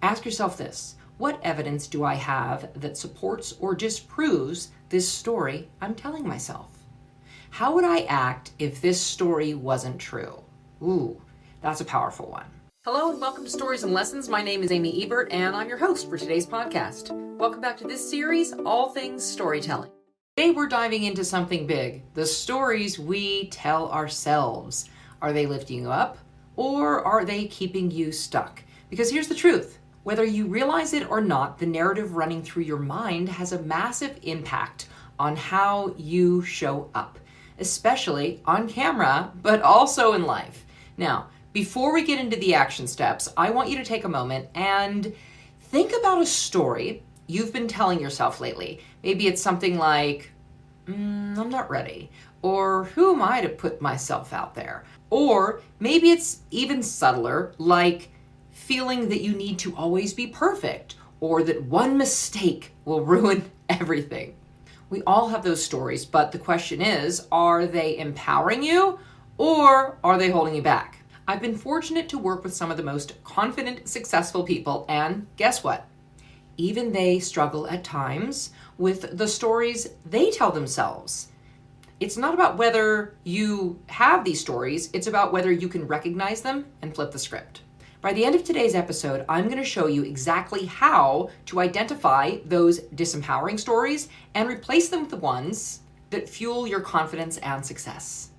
Ask yourself this: what evidence do I have that supports or disproves this story I'm telling myself? How would I act if this story wasn't true? Ooh, that's a powerful one. Hello and welcome to Stories and Lessons. My name is Amy Ebert and I'm your host for today's podcast. Welcome back to this series, All Things Storytelling. Today we're diving into something big, the stories we tell ourselves. Are they lifting you up or are they keeping you stuck? Because here's the truth. Whether you realize it or not, the narrative running through your mind has a massive impact on how you show up, especially on camera, but also in life. Now, before we get into the action steps, I want you to take a moment and think about a story you've been telling yourself lately. Maybe it's something like, I'm not ready, or who am I to put myself out there? Or maybe it's even subtler, like feeling that you need to always be perfect, or that one mistake will ruin everything. We all have those stories, but the question is, are they empowering you or are they holding you back? I've been fortunate to work with some of the most confident, successful people, and guess what? Even they struggle at times with the stories they tell themselves. It's not about whether you have these stories, it's about whether you can recognize them and flip the script. By the end of today's episode, I'm going to show you exactly how to identify those disempowering stories and replace them with the ones that fuel your confidence and success.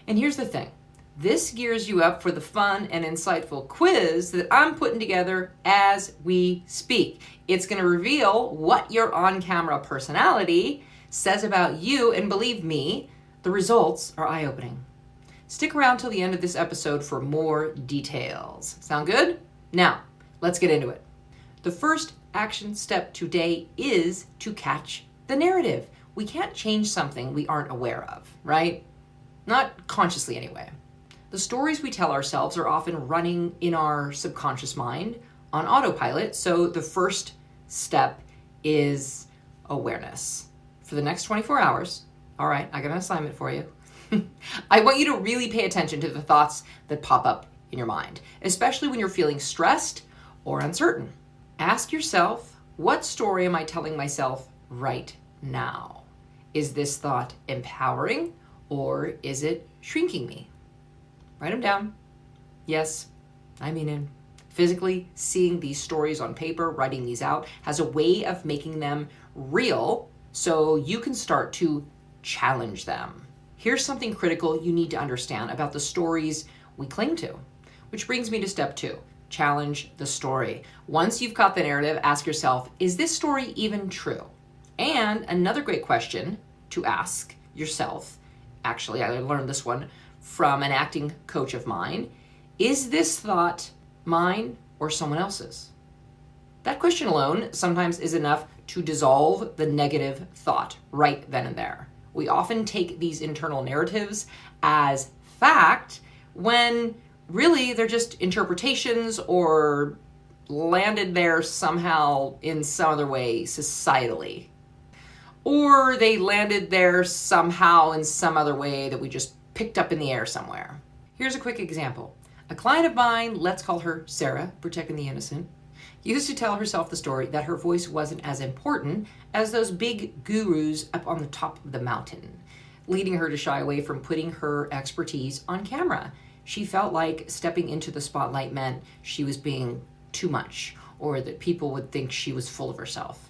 And here's the thing. This gears you up for the fun and insightful quiz that I'm putting together as we speak. It's going to reveal what your on-camera personality says about you, and believe me, the results are eye-opening. Stick around till the end of this episode for more details. Sound good? Now, let's get into it. The first action step today is to catch the narrative. We can't change something we aren't aware of, right? Not consciously anyway. The stories we tell ourselves are often running in our subconscious mind on autopilot, so the first step is awareness. For the next 24 hours, all right, I got an assignment for you. I want you to really pay attention to the thoughts that pop up in your mind, especially when you're feeling stressed or uncertain. Ask yourself, what story am I telling myself right now? Is this thought empowering or is it shrinking me? Write them down. Yes, I mean it. Physically seeing these stories on paper, writing these out, has a way of making them real so you can start to challenge them. Here's something critical you need to understand about the stories we cling to, which brings me to step 2, challenge the story. Once you've caught the narrative, ask yourself, is this story even true? And another great question to ask yourself, actually, I learned this one from an acting coach of mine, is this thought mine or someone else's? That question alone sometimes is enough to dissolve the negative thought right then and there. We often take these internal narratives as fact when really they're just interpretations or landed there somehow in some other way societally. Or they landed there somehow in some other way that we just picked up in the air somewhere. Here's a quick example. A client of mine, let's call her Sarah, protecting the innocent, used to tell herself the story that her voice wasn't as important as those big gurus up on the top of the mountain, leading her to shy away from putting her expertise on camera. She felt like stepping into the spotlight meant she was being too much, or that people would think she was full of herself.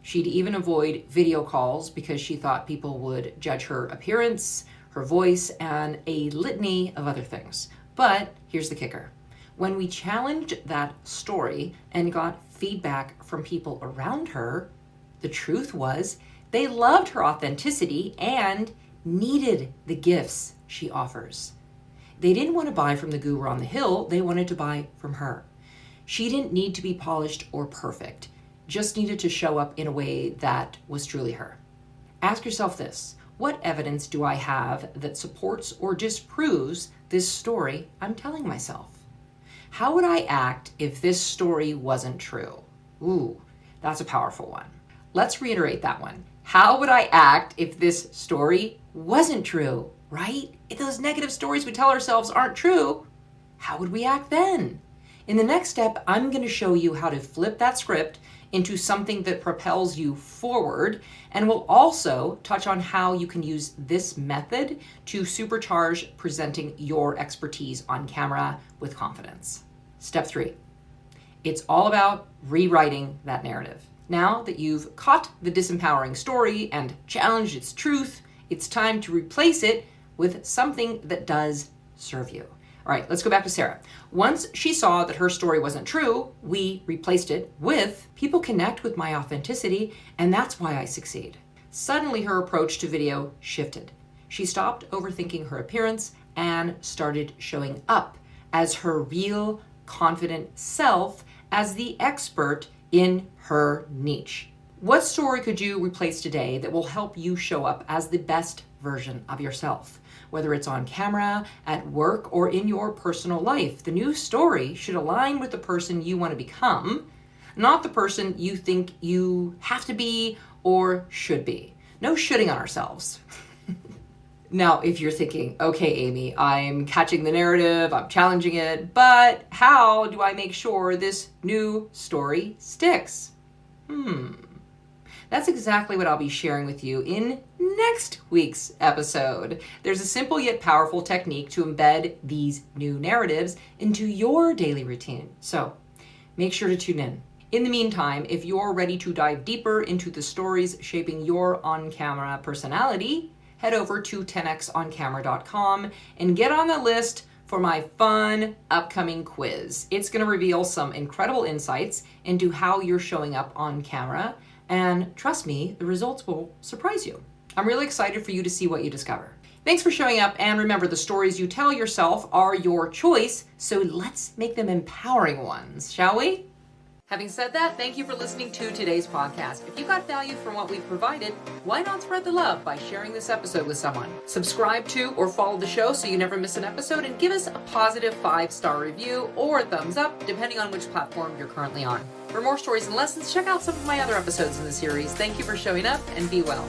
She'd even avoid video calls because she thought people would judge her appearance, her voice, and a litany of other things. But here's the kicker. When we challenged that story and got feedback from people around her, the truth was they loved her authenticity and needed the gifts she offers. They didn't want to buy from the guru on the hill, they wanted to buy from her. She didn't need to be polished or perfect, just needed to show up in a way that was truly her. Ask yourself this: what evidence do I have that supports or disproves this story I'm telling myself? How would I act if this story wasn't true? Ooh, that's a powerful one. Let's reiterate that one. How would I act if this story wasn't true, right? If those negative stories we tell ourselves aren't true, how would we act then? In the next step, I'm going to show you how to flip that script into something that propels you forward, and we'll also touch on how you can use this method to supercharge presenting your expertise on camera with confidence. Step 3. It's all about rewriting that narrative. Now that you've caught the disempowering story and challenged its truth, it's time to replace it with something that does serve you. All right, let's go back to Sarah. Once she saw that her story wasn't true, we replaced it with, people connect with my authenticity, and that's why I succeed. Suddenly her approach to video shifted. She stopped overthinking her appearance and started showing up as her real, confident self, as the expert in her niche. What story could you replace today that will help you show up as the best version of yourself? Whether it's on camera, at work, or in your personal life, the new story should align with the person you want to become, not the person you think you have to be or should be. No shitting on ourselves. Now, if you're thinking, okay, Amy, I'm catching the narrative, I'm challenging it, but how do I make sure this new story sticks? That's exactly what I'll be sharing with you in next week's episode. There's a simple yet powerful technique to embed these new narratives into your daily routine. So make sure to tune in. In the meantime, if you're ready to dive deeper into the stories shaping your on-camera personality, head over to 10xoncamera.com and get on the list for my fun upcoming quiz. It's going to reveal some incredible insights into how you're showing up on camera, and trust me, the results will surprise you. I'm really excited for you to see what you discover. Thanks for showing up, and remember, the stories you tell yourself are your choice, so let's make them empowering ones, shall we? Having said that, thank you for listening to today's podcast. If you got value from what we've provided, why not spread the love by sharing this episode with someone? Subscribe to or follow the show so you never miss an episode, and give us a positive 5-star review or a thumbs up, depending on which platform you're currently on. For more stories and lessons, check out some of my other episodes in the series. Thank you for showing up, and be well.